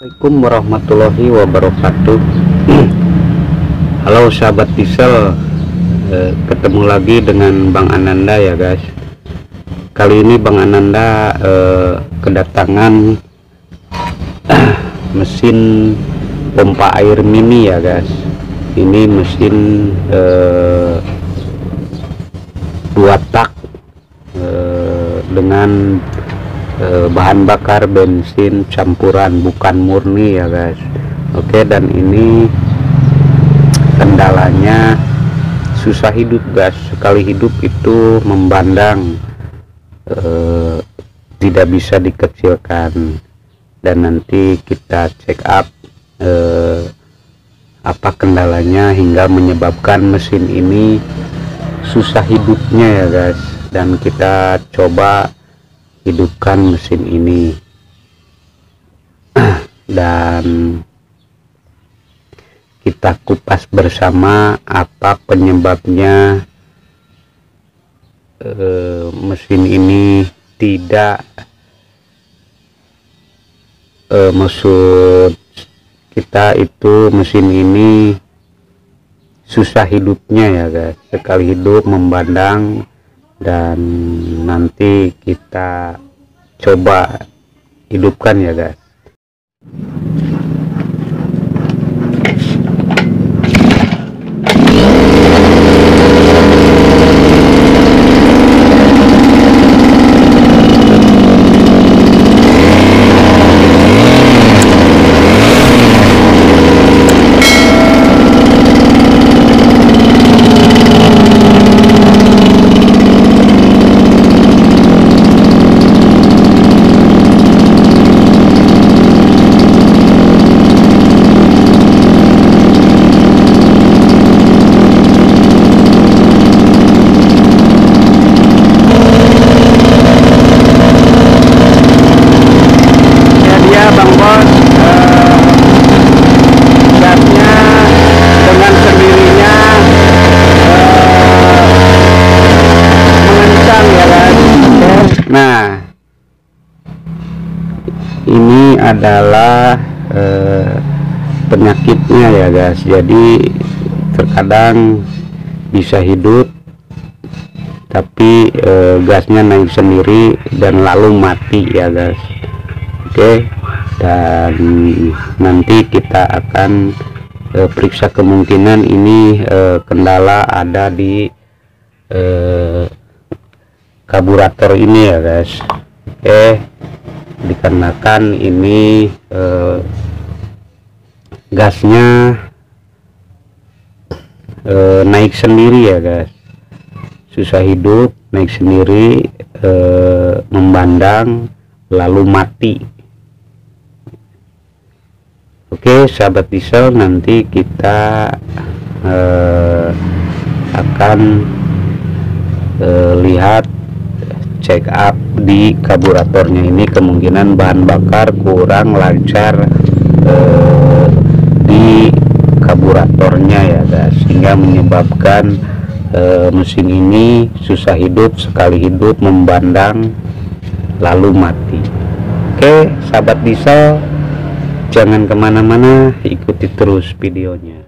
Assalamualaikum warahmatullahi wabarakatuh. Halo sahabat diesel, ketemu lagi dengan Bang Ananda ya guys. Kali ini Bang Ananda kedatangan mesin pompa air mini ya guys. Ini mesin 2 tak dengan bahan bakar bensin campuran, bukan murni ya guys. Oke, dan ini kendalanya susah hidup guys. Sekali hidup itu membandang, tidak bisa dikecilkan. Dan nanti kita check up apa kendalanya hingga menyebabkan mesin ini susah hidupnya ya guys. Dan kita coba hidupkan mesin ini dan kita kupas bersama apa penyebabnya mesin ini tidak maksud kita itu mesin ini susah hidupnya ya guys. Sekali hidup membandang, dan nanti kita coba hidupkan ya guys. Nah, ini adalah penyakitnya ya guys. Jadi terkadang bisa hidup tapi gasnya naik sendiri dan lalu mati ya guys. Oke, dan nanti kita akan periksa kemungkinan ini kendala ada di karburator ini ya guys. Oke, dikarenakan ini gasnya naik sendiri ya guys, susah hidup, naik sendiri, membandang lalu mati. Oke sahabat diesel, nanti kita akan lihat check up di karburatornya ini. Kemungkinan bahan bakar kurang lancar di karburatornya ya guys, sehingga menyebabkan mesin ini susah hidup, sekali hidup membandang lalu mati. Oke sahabat diesel, jangan kemana-mana, ikuti terus videonya.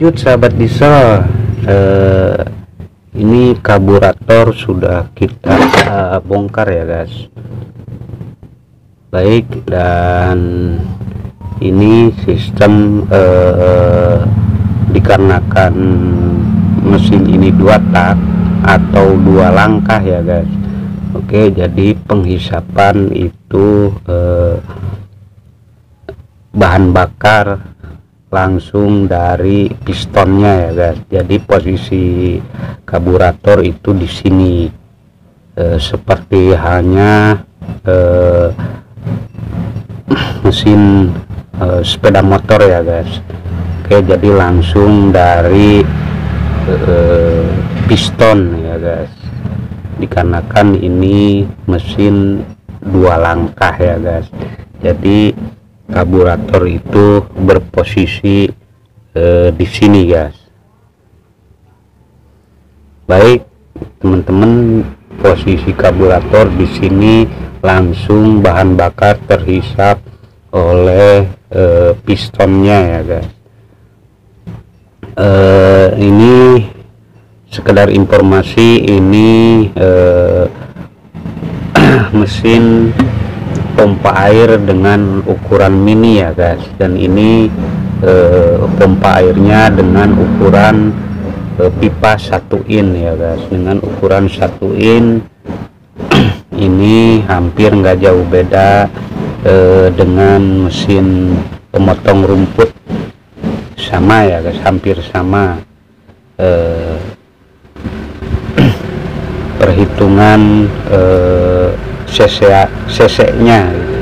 Lanjut sahabat diesel, ini karburator sudah kita bongkar ya guys. Baik, dan ini sistem dikarenakan mesin ini 2 tak atau 2 langkah ya guys. Oke, jadi penghisapan itu bahan bakar langsung dari pistonnya ya guys. Jadi posisi karburator itu di sini, seperti halnya mesin sepeda motor ya guys. Oke, jadi langsung dari piston ya guys, dikarenakan ini mesin 2 langkah ya guys. Jadi karburator itu berposisi di sini guys. Baik teman-teman, posisi karburator di sini, langsung bahan bakar terhisap oleh pistonnya ya guys. Ini sekedar informasi, ini mesin pompa air dengan ukuran mini ya guys, dan ini pompa airnya dengan ukuran pipa 1 in ya guys, dengan ukuran 1 in. Ini hampir nggak jauh beda dengan mesin pemotong rumput, sama ya guys, hampir sama. Perhitungan cc-nya gitu.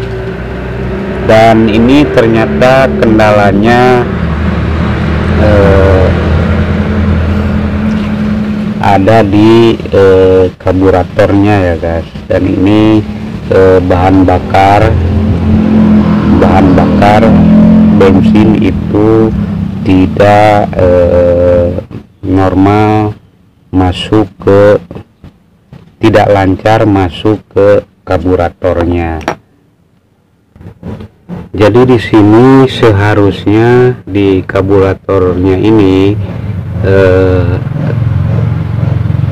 Dan ini ternyata kendalanya ada di karburatornya ya guys. Dan ini bahan bakar bensin itu tidak normal masuk ke, tidak lancar masuk ke karburatornya. Jadi di sini seharusnya di karburatornya ini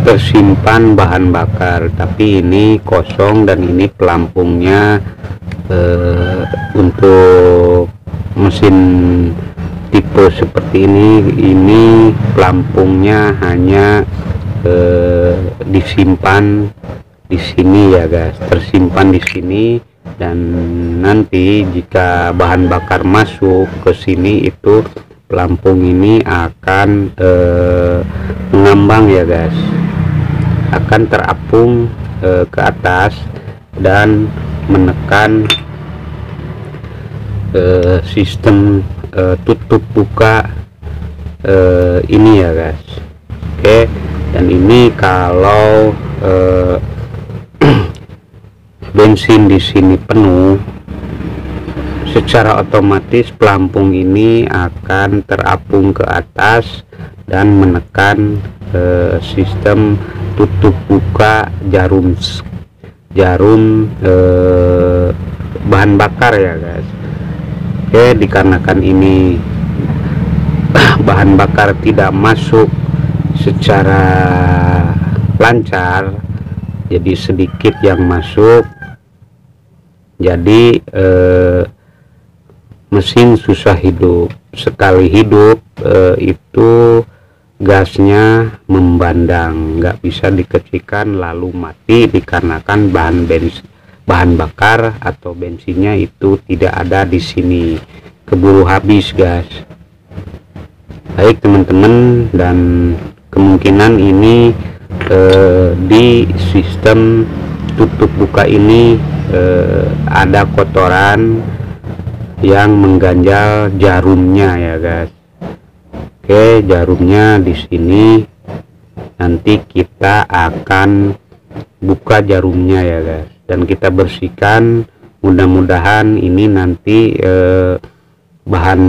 tersimpan bahan bakar, tapi ini kosong, dan ini pelampungnya untuk mesin tipe seperti ini pelampungnya hanya disimpan di sini ya guys, tersimpan di sini. Dan nanti jika bahan bakar masuk ke sini, itu pelampung ini akan mengambang ya guys, akan terapung ke atas dan menekan sistem tutup buka ini ya guys. Oke, dan ini kalau bensin di sini penuh, secara otomatis pelampung ini akan terapung ke atas dan menekan sistem tutup buka jarum bahan bakar ya guys. Oke, dikarenakan ini bahan bakar tidak masuk secara lancar, jadi sedikit yang masuk, jadi mesin susah hidup. Sekali hidup itu gasnya membandang, nggak bisa dikecikan lalu mati, dikarenakan bahan bakar atau bensinnya itu tidak ada di sini, keburu habis gas. Baik teman-teman, dan kemungkinan ini di sistem tutup buka ini ada kotoran yang mengganjal jarumnya ya guys. Oke, jarumnya di sini, nanti kita akan buka jarumnya ya guys, dan kita bersihkan. Mudah-mudahan ini nanti bahan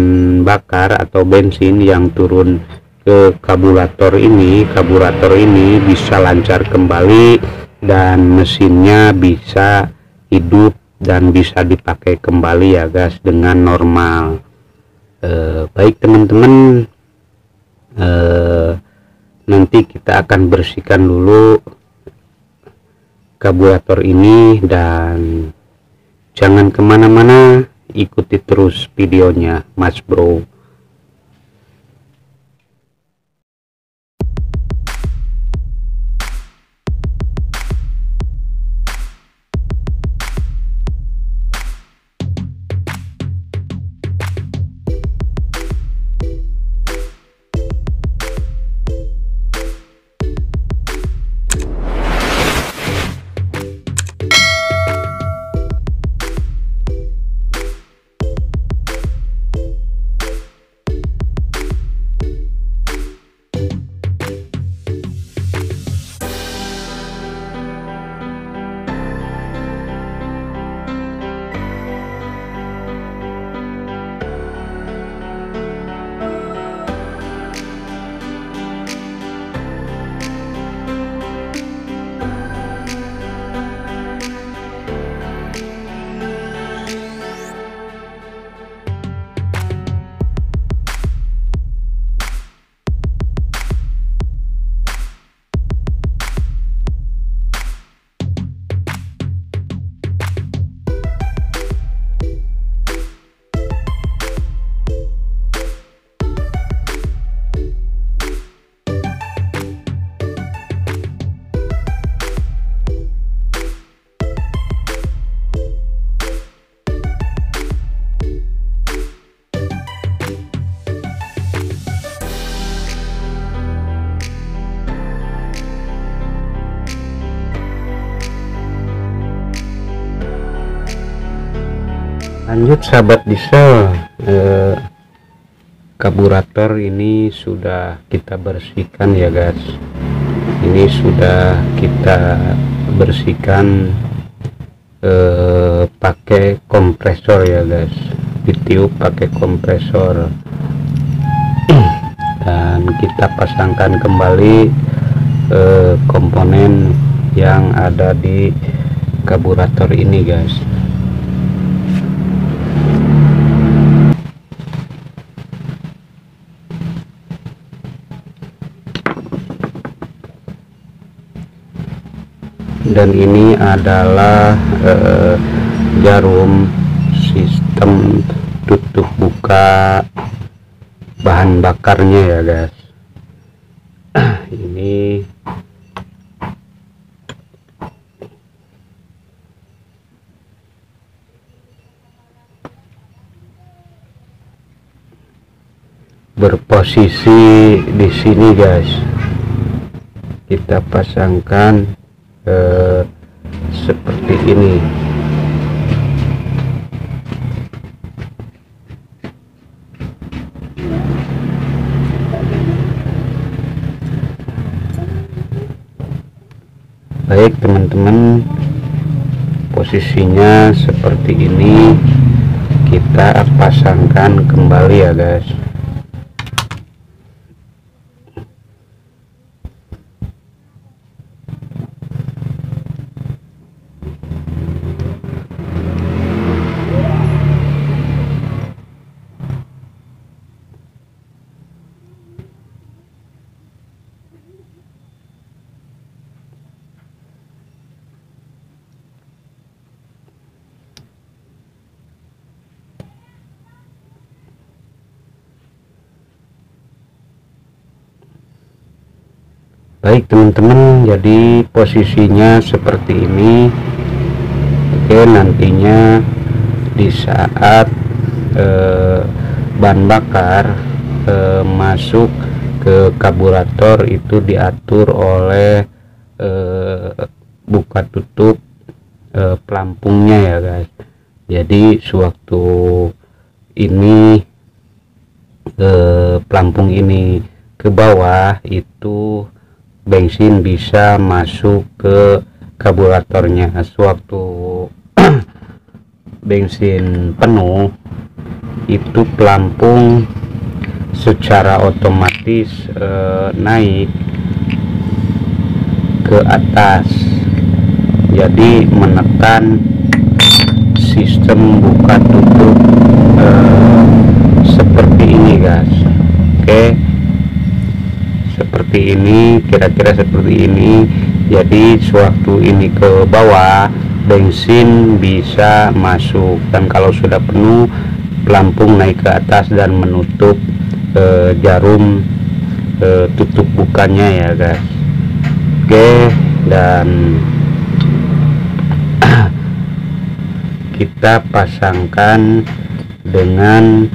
bakar atau bensin yang turun ke karburator ini bisa lancar kembali, dan mesinnya bisa hidup dan bisa dipakai kembali ya guys dengan normal. Baik teman-teman, nanti kita akan bersihkan dulu karburator ini, dan jangan kemana-mana, ikuti terus videonya Mas Bro. Lanjut sahabat diesel, karburator ini sudah kita bersihkan ya guys. Ini sudah kita bersihkan pakai kompresor ya guys, ditiup pakai kompresor dan kita pasangkan kembali komponen yang ada di karburator ini guys. Dan ini adalah jarum sistem tutup buka bahan bakarnya ya guys. Ini berposisi di sini guys. Kita pasangkan seperti ini. Baik teman-teman, posisinya seperti ini, kita pasangkan kembali ya guys. Baik teman-teman, jadi posisinya seperti ini. Oke, nantinya di saat bahan bakar masuk ke karburator itu diatur oleh buka tutup pelampungnya ya guys. Jadi sewaktu ini pelampung ini ke bawah, itu bensin bisa masuk ke karburatornya. Sewaktu bensin penuh, itu pelampung secara otomatis naik ke atas, jadi menekan sistem buka tutup seperti ini guys. Oke, seperti ini, kira-kira seperti ini. Jadi sewaktu ini ke bawah, bensin bisa masuk, dan kalau sudah penuh, pelampung naik ke atas dan menutup jarum tutup bukanya ya guys. Oke, dan kita pasangkan dengan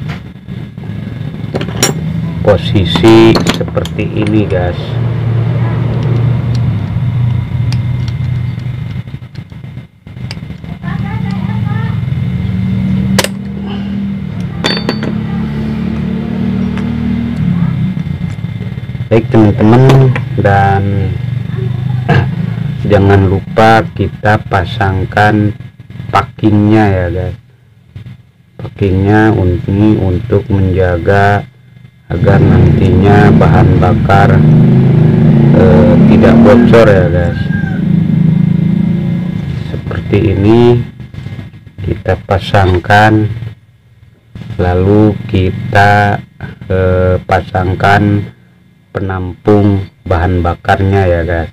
posisi seperti ini guys. Baik teman-teman, dan jangan lupa kita pasangkan packingnya ya guys. Packingnya untuk menjaga agar nantinya bahan bakar tidak bocor ya guys. Seperti ini kita pasangkan, lalu kita pasangkan penampung bahan bakarnya ya guys.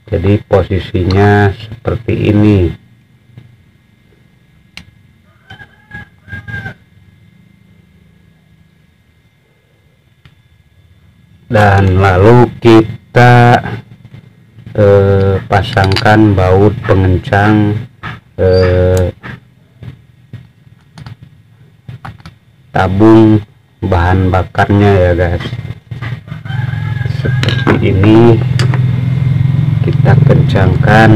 Jadi posisinya seperti ini. Dan lalu kita pasangkan baut pengencang tabung bahan bakarnya ya guys. Seperti ini kita kencangkan.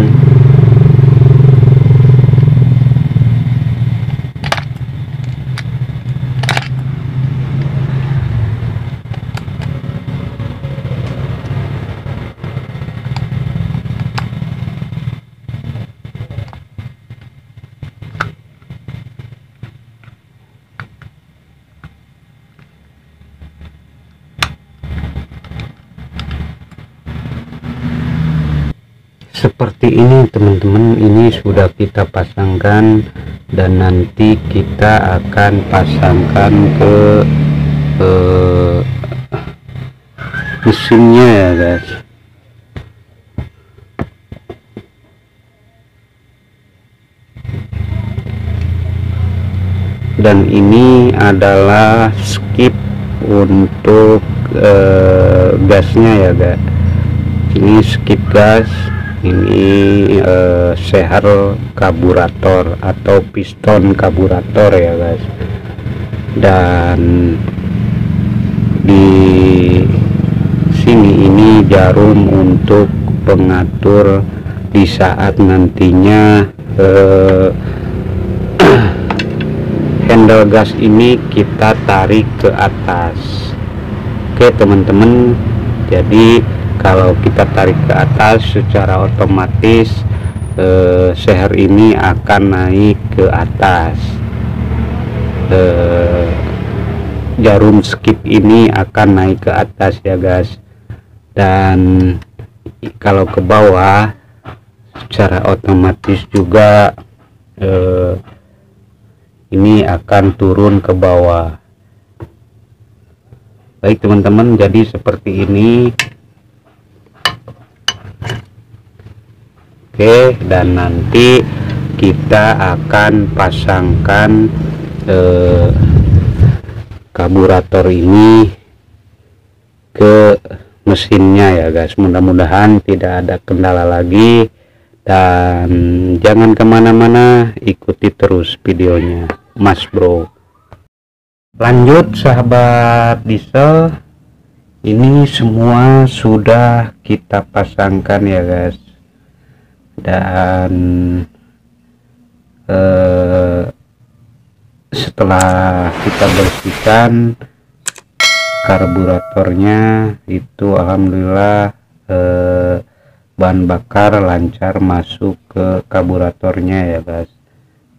Seperti ini teman-teman, ini sudah kita pasangkan, dan nanti kita akan pasangkan ke mesinnya ya guys. Dan ini adalah skip untuk gasnya ya guys. Ini skip gas, ini sehar karburator atau piston karburator ya guys. Dan di sini ini jarum untuk pengatur di saat nantinya handle gas ini kita tarik ke atas. Oke teman-teman, jadi kalau kita tarik ke atas secara otomatis seher ini akan naik ke atas. Jarum skip ini akan naik ke atas ya guys. Dan kalau ke bawah secara otomatis juga ini akan turun ke bawah. Baik teman-teman, jadi seperti ini. Oke, dan nanti kita akan pasangkan karburator ini ke mesinnya ya guys. Mudah-mudahan tidak ada kendala lagi, dan jangan kemana-mana, ikuti terus videonya Mas Bro. Lanjut sahabat diesel, ini semua sudah kita pasangkan ya guys. Dan setelah kita bersihkan karburatornya, itu alhamdulillah bahan bakar lancar masuk ke karburatornya ya guys.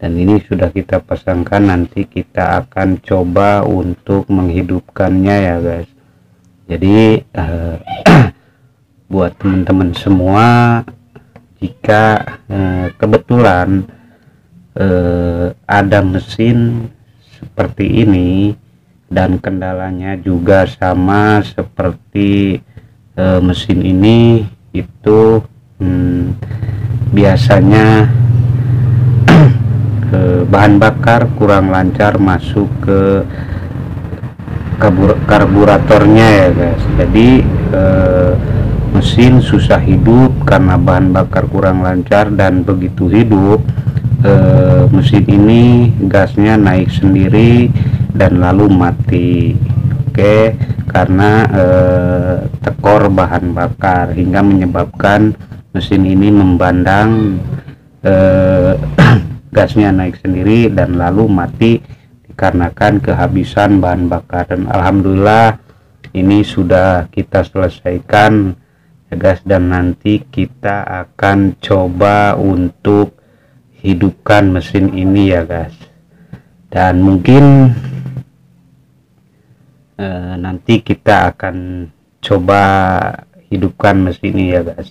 Dan ini sudah kita pasangkan, nanti kita akan coba untuk menghidupkannya ya guys. Jadi buat teman-teman semua, jika kebetulan ada mesin seperti ini dan kendalanya juga sama seperti mesin ini itu biasanya bahan bakar kurang lancar masuk ke karburatornya ya guys. Jadi mesin susah hidup karena bahan bakar kurang lancar, dan begitu hidup mesin ini gasnya naik sendiri dan lalu mati. Oke, karena tekor bahan bakar hingga menyebabkan mesin ini membandang, gasnya naik sendiri dan lalu mati dikarenakan kehabisan bahan bakar. Dan alhamdulillah ini sudah kita selesaikan ya guys, dan nanti kita akan coba untuk hidupkan mesin ini ya guys. Dan mungkin nanti kita akan coba hidupkan mesin ini ya guys.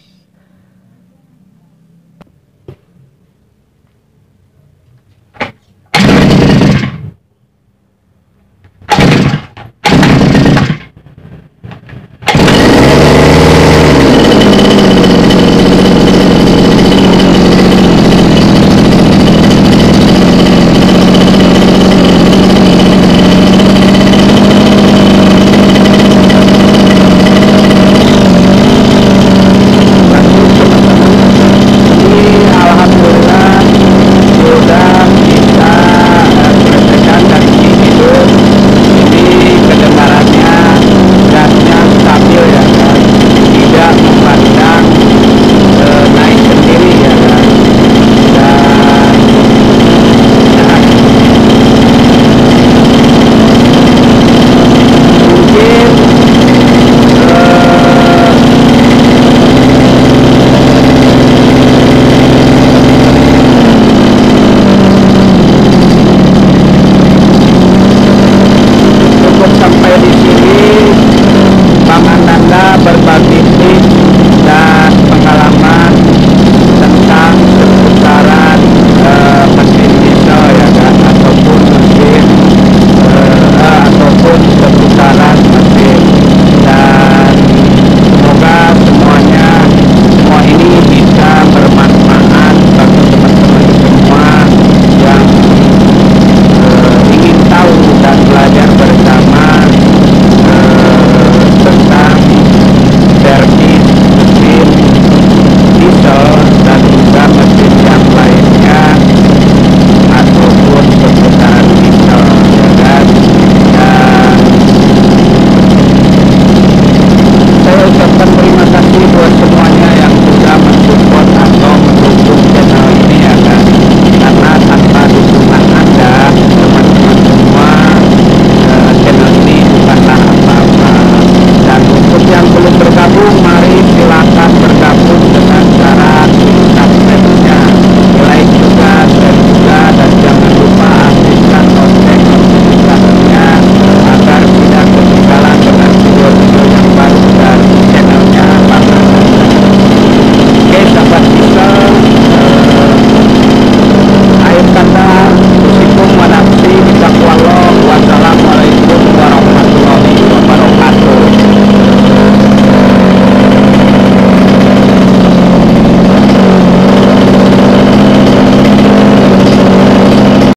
Sampai di sini